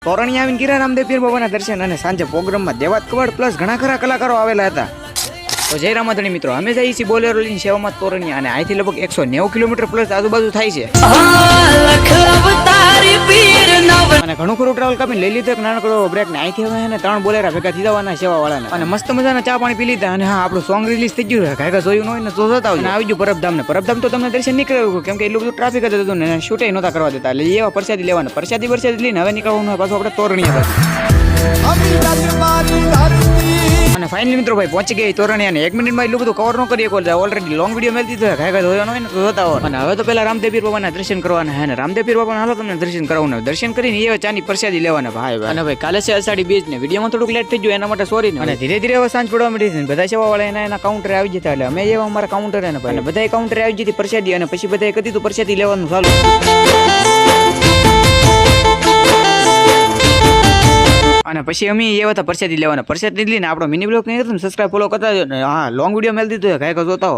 તોરણી આવીને ગીરા રામદેવ પીર બાબાના દર્શન અને સાંજે પ્રોગ્રામમાં દેવાત કવાડ પ્લસ ઘણા ખરા કલાકારો આવેલા હતા. તો જય રામાધણી મિત્રો, અમે જઈએ છીએ બોલેરો લઈને સેવામાં તોરણી અને અહીંથી લગભગ 190 કિલોમીટર પ્લસ આજુબાજુ થાય છે. અને ઘણું ખરું ટ્રાવેલ કાપીને લઈ લીધો એક નાનકડો બ્રેક ને અહીંથી હવે એને 3 બોલેરા ભેગા થઈ જવાના સેવા વાળાના અને મસ્ત મજાના ચા પાણી પી લીધા. અને હા, આપણું સોંગ રિલીઝ થઈ ગયું. કાંઈ જોયું ન હોય ને તો જોતા આવજો. આવી ગયું પરબધામ ને પરબધામ તો તમને દર્શન નહીં કરાવ્યું કેમ કે એટલું બધું ટ્રાફિક જ હતું ને શૂટે નહોતા કરવા દેતા. એટલે એવા પ્રસાદી લેવાના, પ્રસાદી લઈને હવે નીકળવાનું પાછું આપણે તોરણી હતા. અને ફાઇનલી મિત્રો ભાઈ પહોંચી ગઈ તોરણી અને 1 મિનિટમાં એટલું બધું કવર ન કરી શકો. ઓલરેડી લોંગ વિડીયો મેળવી દીધો. કાંઈ જોયો હોય ને તો જોતા હોય. અને હવે તો પેલા રામદેવ પીર બાબાના દર્શન કરવાના હે ને રામદેવ પીર બાબાના હાલો તમને દર્શન કરાવવાના. દર્શન કરીને એ ચાની પ્રસાદી લેવાના ભાઈ. અને ભાઈ કાલે છે અષાઢી બીજ ને વિડીયોમાં થોડુંક લેટ થઈ ગયું એના માટે સોરી. અને ધીરે ધીરે હવે સાંજ પડવા માંડી છે. બધા સેવા વાળા એના કાઉન્ટરે આવી જતા એટલે અમે એવા અમારા કાઉન્ટરે ને ભાઈ બધા કાઉન્ટરે આવી જતી પ્રસાદી. અને પછી બધાએ કીધું તું પ્રસાદી લેવાનું ચાલુ. અને પછી અમે એવા હતા પ્રસાદી લેવાના. પ્રસાદી લઈને આપણો મિની બ્લોગ નહીં હતો ને સબસ્ક્રાઇબ ફોલો કરતા. હા, લોંગ વિડીયો મેળ દીધો કાંઈક જોતા હો.